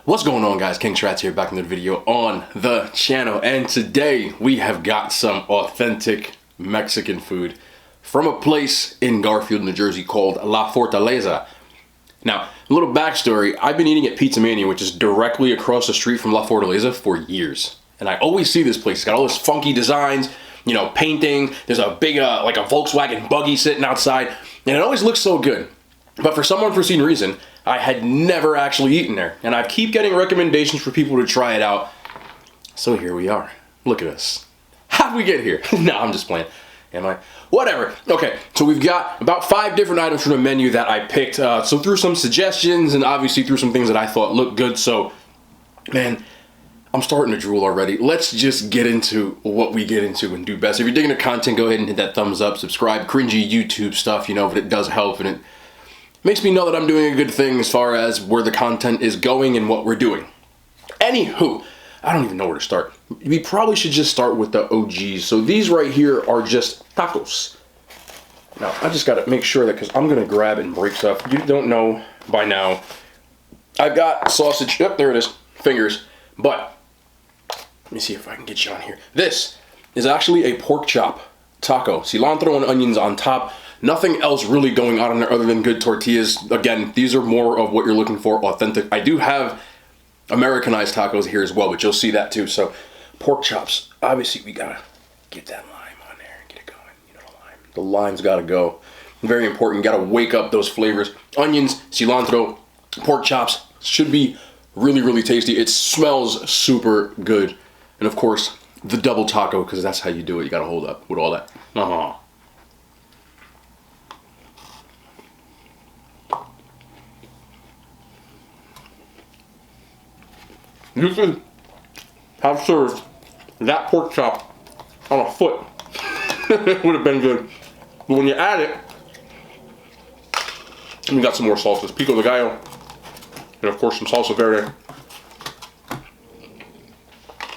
What's going on, guys? King Shrats here, back in the video on the channel, and today we have got some authentic Mexican food from a place in Garfield, New Jersey called La Fortaleza. Now, a little backstory, I've been eating at Pizza Mania, which is directly across the street from La Fortaleza, for years. And I always see this place. It's got all this funky designs, you know, painting. There's a big, like a Volkswagen buggy sitting outside, and it always looks so good. But for some unforeseen reason, I had never actually eaten there. And I keep getting recommendations for people to try it out. So here we are. Look at us. How'd we get here? No, I'm just playing. Am I? Whatever. Okay, so we've got about 5 different items from the menu that I picked. So through some suggestions and obviously through some things that I thought looked good. So, man, I'm starting to drool already. Let's just get into what we get into and do best. If you're digging the content, go ahead and hit that thumbs up, subscribe. Cringy YouTube stuff, you know, but it does help, and it makes me know that I'm doing a good thing as far as where the content is going and what we're doing. Anywho, I don't even know where to start. We probably should just start with the OGs. So these right here are just tacos. Now, I just gotta make sure that, because I'm gonna grab and break stuff. You don't know by now, I've got sausage, yep, there it is, fingers. But, let me see if I can get you on here. This is actually a pork chop taco. Cilantro and onions on top. Nothing else really going on in there other than good tortillas. Again, these are more of what you're looking for, authentic. I do have Americanized tacos here as well, but you'll see that too. So, pork chops. Obviously, we gotta get that lime on there and get it going. You know, the lime. The lime's gotta go. Very important. Gotta wake up those flavors. Onions, cilantro, pork chops. Should be really, really tasty. It smells super good. And of course, the double taco, because that's how you do it. You gotta hold up with all that. You could have served that pork chop on a foot. It would have been good. But when you add it, we got some more salsas. Pico de gallo. And of course some salsa verde,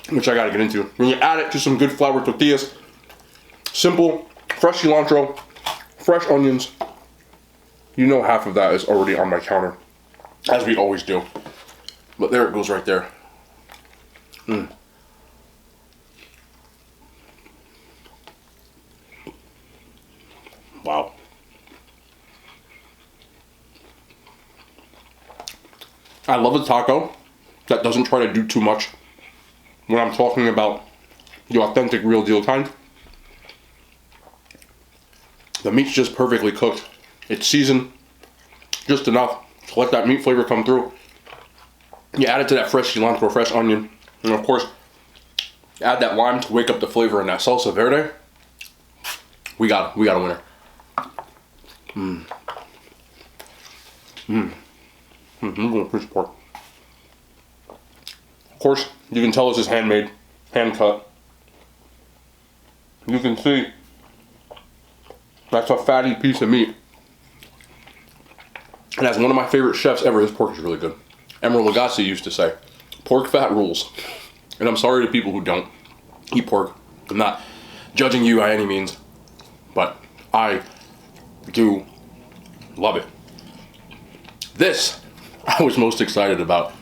which I gotta get into. When you add it to some good flour tortillas, simple, fresh cilantro, fresh onions, you know half of that is already on my counter, as we always do. But there it goes right there. Wow. I love a taco that doesn't try to do too much when I'm talking about the authentic, real deal kind. The meat's just perfectly cooked. It's seasoned just enough to let that meat flavor come through. You add it to that fresh cilantro, fresh onion, and of course, add that lime to wake up the flavor in that salsa verde. We got a winner. I'm going to fish pork. Of course, you can tell this is handmade, hand cut. You can see that's a fatty piece of meat. And as one of my favorite chefs ever, his pork is really good. Emeril Lagasse used to say, pork fat rules. And I'm sorry to people who don't eat pork. I'm not judging you by any means, but I do love it. This I was most excited about.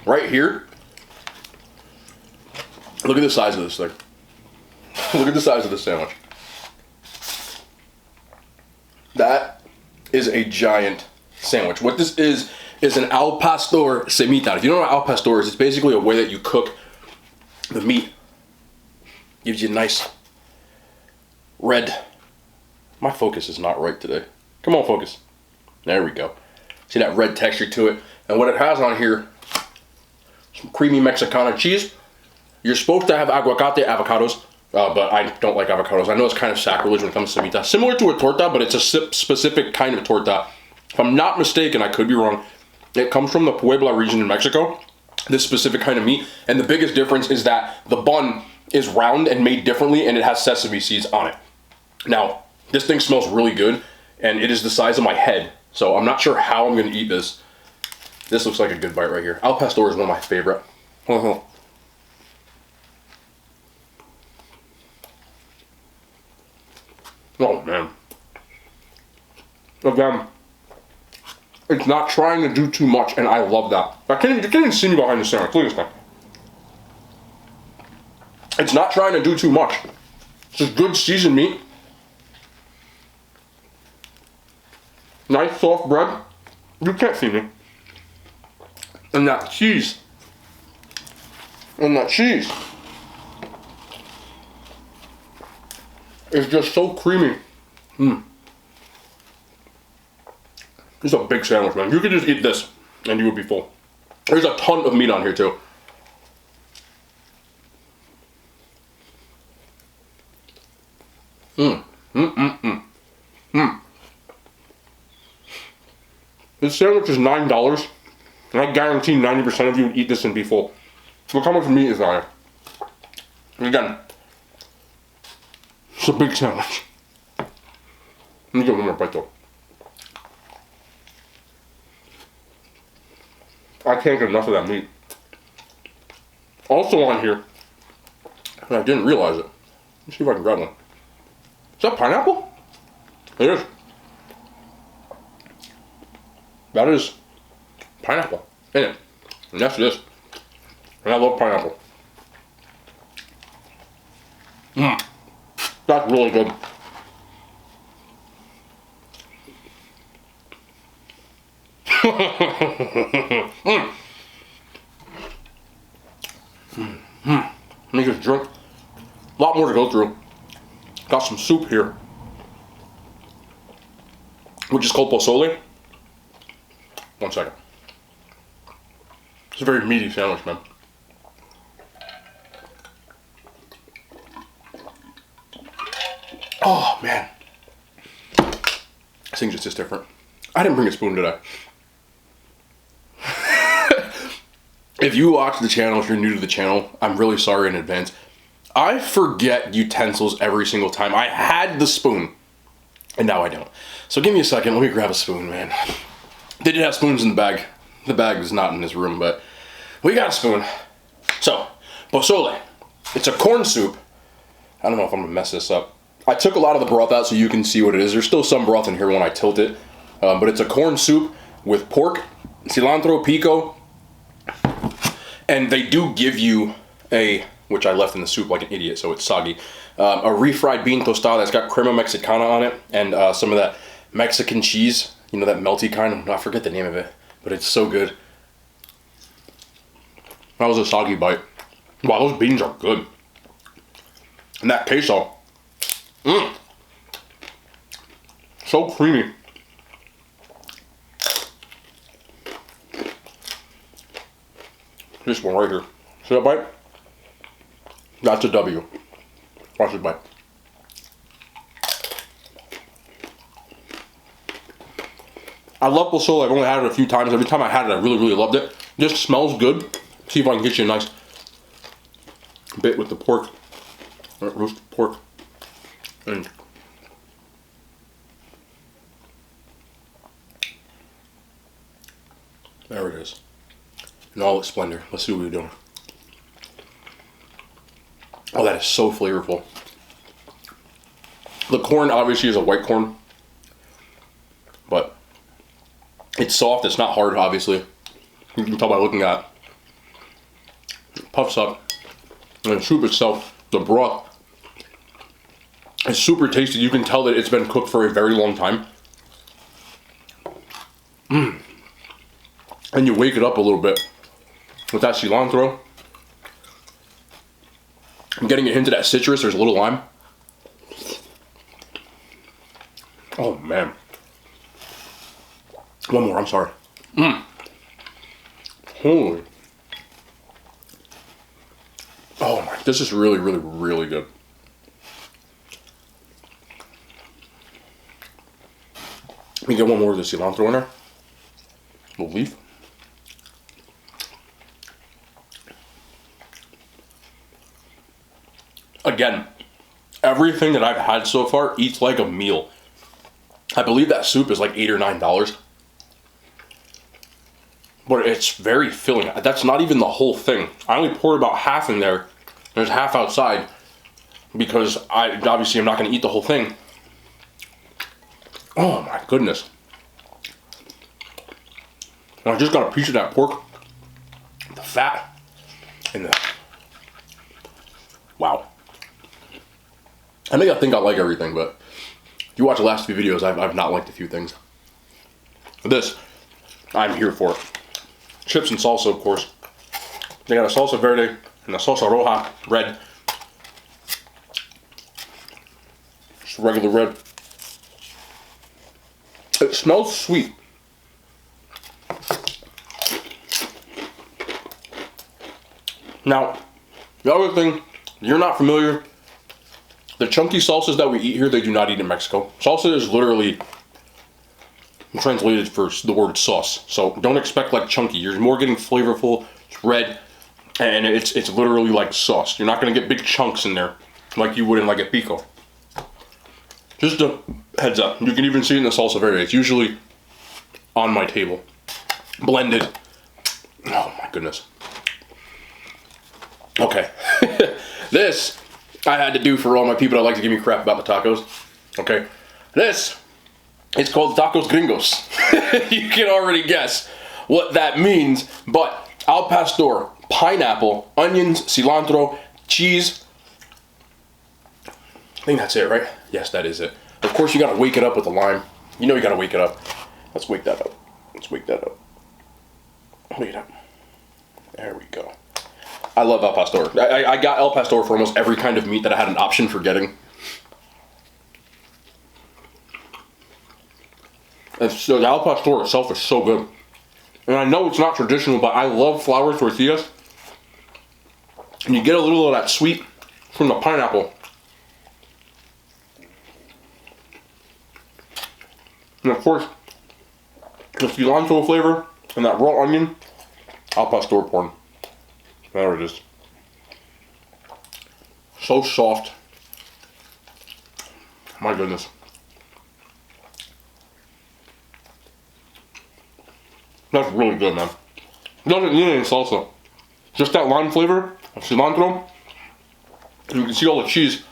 Right here, look at the size of this thing. Look at the size of this sandwich. That is a giant sandwich. What this is an al pastor semita. If you don't know what al pastor is, it's basically a way that you cook the meat. Gives you a nice red. My focus is not right today. Come on, focus. There we go. See that red texture to it. And what it has on here, some creamy Mexicana cheese. You're supposed to have aguacate avocados, but I don't like avocados. I know it's kind of sacrilege when it comes to semita. Similar to a torta, but it's a specific kind of torta. If I'm not mistaken, I could be wrong, it comes from the Puebla region in Mexico, this specific kind of meat. And the biggest difference is that the bun is round and made differently, and it has sesame seeds on it. Now, this thing smells really good, and it is the size of my head. So I'm not sure how I'm going to eat this. This looks like a good bite right here. Al pastor is one of my favorite. Oh man. Again, It's not trying to do too much, and I love that. You can't even see me behind the sandwich. Look at this thing. It's not trying to do too much. It's just good seasoned meat. Nice soft bread. You can't see me. And that cheese. Is just so creamy. This is a big sandwich, man. You could just eat this and you would be full. There's a ton of meat on here too. This sandwich is $9, and I guarantee 90% of you would eat this and be full. Look how much meat is on it. Again, it's a big sandwich. Let me get one more bite though. I can't get enough of that meat. Also on here, and I didn't realize it. Let's see if I can grab one. Is that pineapple? It is. That is pineapple in it. And that's this. And I love pineapple. That's really good. Let me just drink. A lot more to go through. Got some soup here, which is called Pasole. One second. It's a very meaty sandwich, man. Oh, man. This thing just is different. I didn't bring a spoon today. If you watch the channel, if you're new to the channel, I'm really sorry in advance. I forget utensils every single time. I had the spoon, and now I don't. So give me a second. Let me grab a spoon, man. They did have spoons in the bag. The bag is not in this room, but we got a spoon. So, Pasole. It's a corn soup. I don't know if I'm gonna mess this up. I took a lot of the broth out so you can see what it is. There's still some broth in here when I tilt it. But it's a corn soup with pork, cilantro, pico. And they do give you a, which I left in the soup like an idiot, so it's soggy, a refried bean tostada that's got crema mexicana on it, and some of that Mexican cheese, you know, that melty kind. I forget the name of it, but it's so good. That was a soggy bite. Wow, those beans are good. And that queso, so creamy. This one right here. See that bite? That's a W. Watch this bite. I love Pasole. I've only had it a few times. Every time I had it, I really, really loved it. This smells good. See if I can get you a nice bit with the pork. Roasted pork. And there it is. In all its splendor. Let's see what we're doing. Oh, that is so flavorful. The corn obviously is a white corn, but it's soft. It's not hard, obviously. You can tell by looking at it. It puffs up. And the soup itself, the broth, is super tasty. You can tell that it's been cooked for a very long time. And you wake it up a little bit with that cilantro. I'm getting it into that citrus. There's a little lime. Oh, man. One more, I'm sorry. Holy. Oh, my. This is really, really, really good. Let me get one more of the cilantro in there. A little leaf. Again, everything that I've had so far eats like a meal. I believe that soup is like $8 or $9. But it's very filling. That's not even the whole thing. I only poured about half in there. There's half outside. Because obviously I'm not going to eat the whole thing. Oh my goodness. And I just got a piece of that pork. The fat. And the... Wow. I think I like everything, but if you watch the last few videos, I've not liked a few things. This, I'm here for it. Chips and salsa, of course. They got a salsa verde and a salsa roja, red. Just regular red. It smells sweet. Now, the other thing, you're not familiar, the chunky salsas that we eat here, they do not eat in Mexico. Salsa is literally translated for the word sauce. So don't expect like chunky. You're more getting flavorful, it's red, and it's literally like sauce. You're not gonna get big chunks in there like you would in like a pico. Just a heads up. You can even see it in the salsa verde. It's usually on my table. Blended. Oh my goodness. Okay. This I had to do for all my people that like to give me crap about the tacos. Okay. This is called tacos gringos. You can already guess what that means, but al pastor, pineapple, onions, cilantro, cheese. I think that's it, right? Yes, that is it. Of course, you gotta wake it up with the lime. You know you gotta wake it up. Let's wake that up. Let's wake that up. Wake it up. There we go. I love al pastor. I got al pastor for almost every kind of meat that I had an option for getting. So the al pastor itself is so good. And I know it's not traditional, but I love flour tortillas. And you get a little of that sweet from the pineapple. And of course, the cilantro flavor and that raw onion, al pastor porn. There it is. So soft. My goodness. That's really good, man. It doesn't need any salsa. Just that lime flavor of cilantro. And you can see all the cheese.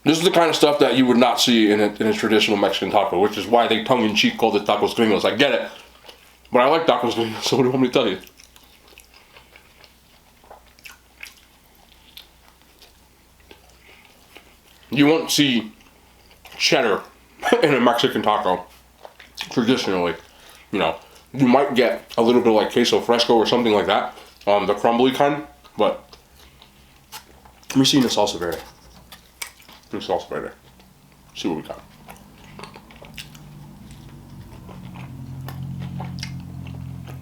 This is the kind of stuff that you would not see in a traditional Mexican taco, which is why they tongue-in-cheek called it tacos gringos. I get it. But I like tacos gringos, so what do you want me to tell you? You won't see cheddar in a Mexican taco, traditionally. You know, you might get a little bit like queso fresco or something like that, the crumbly kind, but let me see the salsa verde. The salsa verde. See what we got.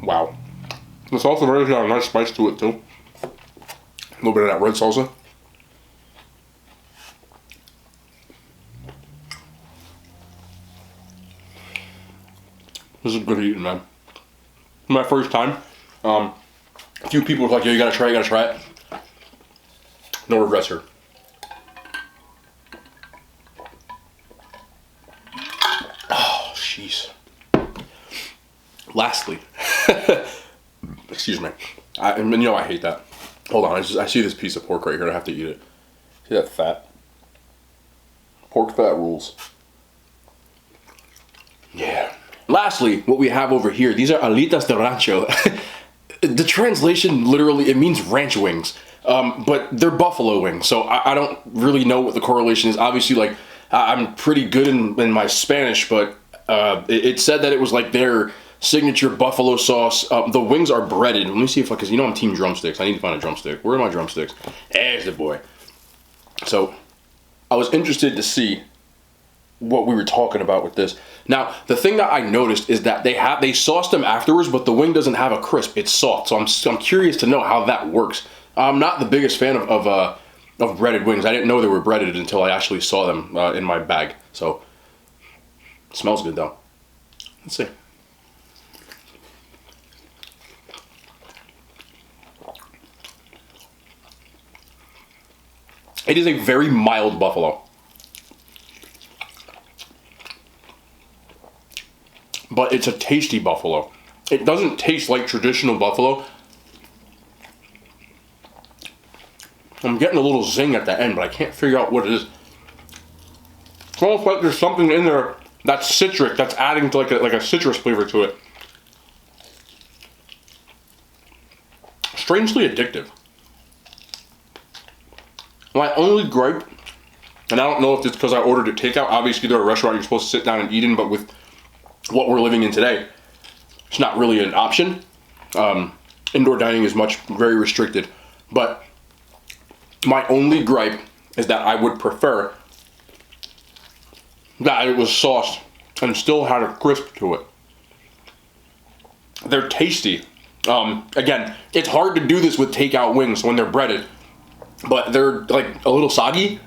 Wow. The salsa verde's got a nice spice to it too. A little bit of that red salsa. This is good eating, man. My first time. A few people were like, "Yo, you gotta try it." No regrets here. Oh, jeez. Lastly, excuse me. And you know I hate that. Hold on, I see this piece of pork right here. I have to eat it. See that fat? Pork fat rules. Yeah. Lastly, what we have over here, these are alitas de rancho. The translation literally, it means ranch wings, but they're buffalo wings. So I don't really know what the correlation is. Obviously, like, I'm pretty good in my Spanish, but it said that it was like their signature buffalo sauce. The wings are breaded. Let me see if because you know I'm team drumsticks. I need to find a drumstick. Where are my drumsticks? There's the boy. So I was interested to see what we were talking about with this. Now, the thing that I noticed is that they sauced them afterwards, but the wing doesn't have a crisp. It's soft. So I'm curious to know how that works. I'm not the biggest fan of breaded wings. I didn't know they were breaded until I actually saw them in my bag. So it smells good though. Let's see. It is a very mild buffalo. But it's a tasty buffalo. It doesn't taste like traditional buffalo. I'm getting a little zing at the end, but I can't figure out what it is. It's almost like there's something in there that's citric, that's adding to like a citrus flavor to it. strangely addictive. My only gripe, and I don't know if it's because I ordered it takeout. Obviously, they're a restaurant you're supposed to sit down and eat in, but with what we're living in today, it's not really an option. Indoor dining is very restricted. But my only gripe is that I would prefer that it was sauced and still had a crisp to it. They're tasty. Again, it's hard to do this with takeout wings when they're breaded, but they're like a little soggy.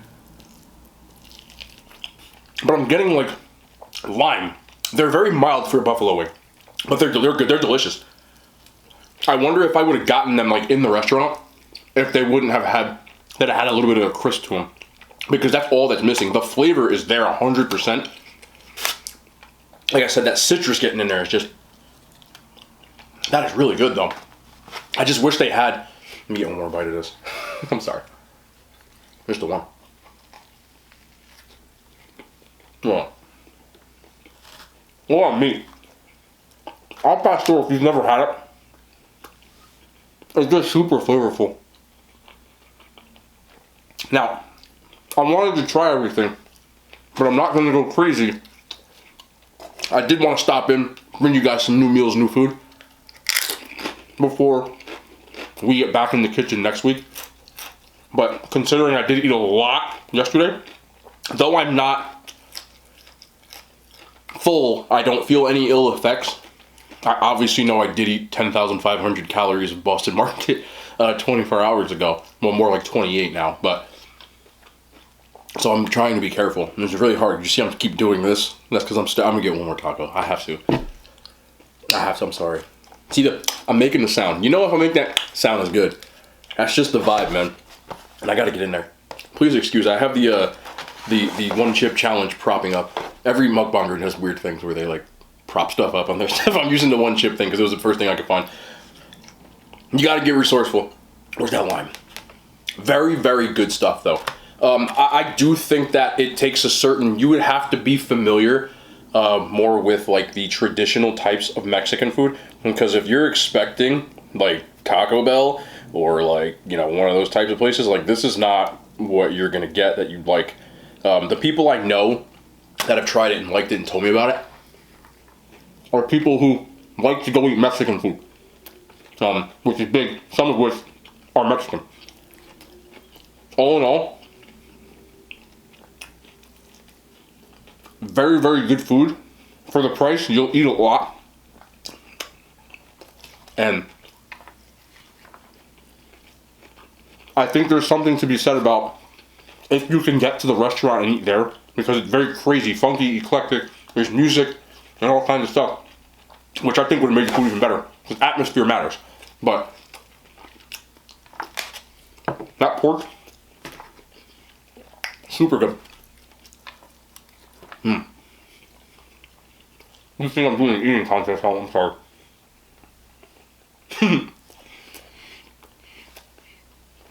But I'm getting like lime. They're very mild for a buffalo wing, but they're good. They're delicious. I wonder if I would have gotten them like in the restaurant, if they wouldn't have had that. It had a little bit of a crisp to them, because that's all that's missing. The flavor is there 100%. Like I said, that citrus getting in there is just, that is really good though. I just wish they had. Let me get one more bite of this. I'm sorry. Here's the one. Oh. A lot of meat. Al pastor, if you've never had it, it's just super flavorful. Now, I wanted to try everything, but I'm not going to go crazy. I did want to stop in, bring you guys some new meals, new food, before we get back in the kitchen next week. But considering I did eat a lot yesterday, though I'm not full, I don't feel any ill effects. I obviously know I did eat 10,500 calories of Boston Market 24 hours ago. Well, more like 28 now, but so I'm trying to be careful. And it's really hard. You see, I'm keep doing this. That's because I'm gonna get one more taco. I have to. I'm sorry. See, I'm making the sound. You know, if I make that sound is good. That's just the vibe, man. And I gotta get in there. Please excuse. I have the one chip challenge propping up. Every mukbanger does weird things where they like prop stuff up on their stuff. I'm using the one chip thing because it was the first thing I could find. You gotta get resourceful. Where's that lime? Very, very good stuff though. I do think that it takes a certain, you would have to be familiar more with like the traditional types of Mexican food, because if you're expecting like Taco Bell or like, you know, one of those types of places, like this is not what you're gonna get that you'd like. The people I know that have tried it and liked it and told me about it are people who like to go eat Mexican food, which is big, some of which are Mexican. All in all, very, very good food. For the price, you'll eat a lot. And I think there's something to be said about if you can get to the restaurant and eat there, because it's very crazy, funky, eclectic. There's music and all kinds of stuff, which I think would make the food even better, because atmosphere matters. But that pork, super good. You think I'm doing an eating contest? Oh, I'm sorry.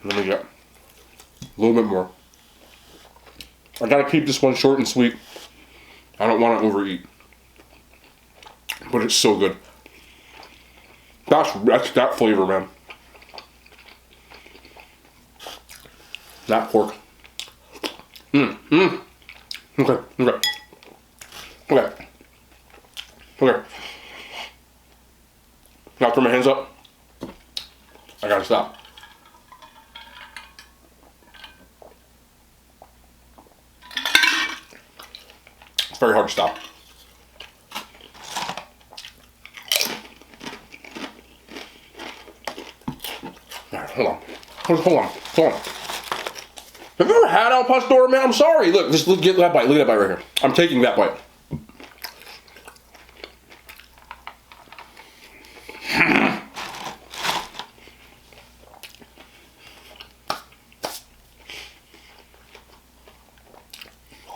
Let me get a little bit more. I gotta keep this one short and sweet. I don't want to overeat, but it's so good. That's that flavor, man. That pork. Okay. Now throw my hands up. I gotta stop. It's very hard to stop. Alright, hold on. Have you ever had al pastor, man? I'm sorry. Look, just get that bite. Look at that bite right here. I'm taking that bite.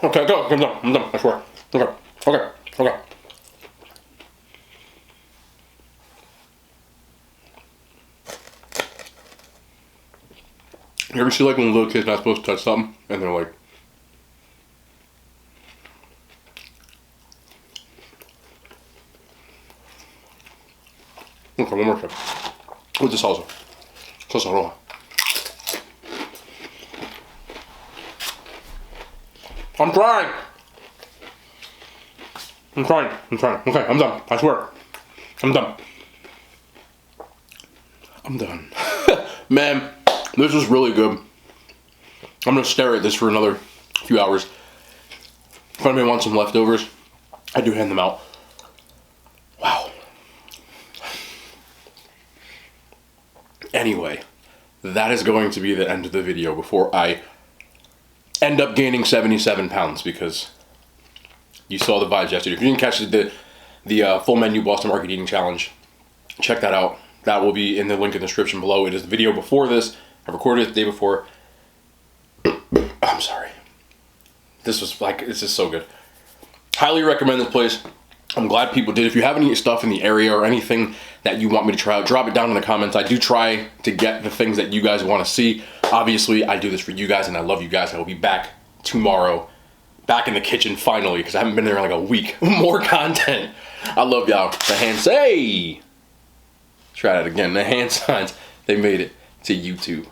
Okay, go. I'm done. I swear. Okay. You ever see like when little kids not supposed to touch something and they're like, okay, one more sip with the salsa. Sosoro. I'm trying. Okay, I'm done. I swear. I'm done. Man, this was really good. I'm gonna stare at this for another few hours. If anybody wants some leftovers, I do hand them out. Wow. Anyway, that is going to be the end of the video before I end up gaining 77 pounds, because you saw the vibes yesterday. If you didn't catch the full menu Boston Market Eating Challenge, check that out. That will be in the link in the description below. It is the video before this. I recorded it the day before. I'm sorry. This is so good. Highly recommend this place. I'm glad people did. If you have any stuff in the area or anything that you want me to try out, drop it down in the comments. I do try to get the things that you guys want to see. Obviously, I do this for you guys, and I love you guys. I will be back tomorrow, back in the kitchen finally, because I haven't been there in like a week. More content. I love y'all. The hands, hey! Try that again. The hand signs, they made it to YouTube.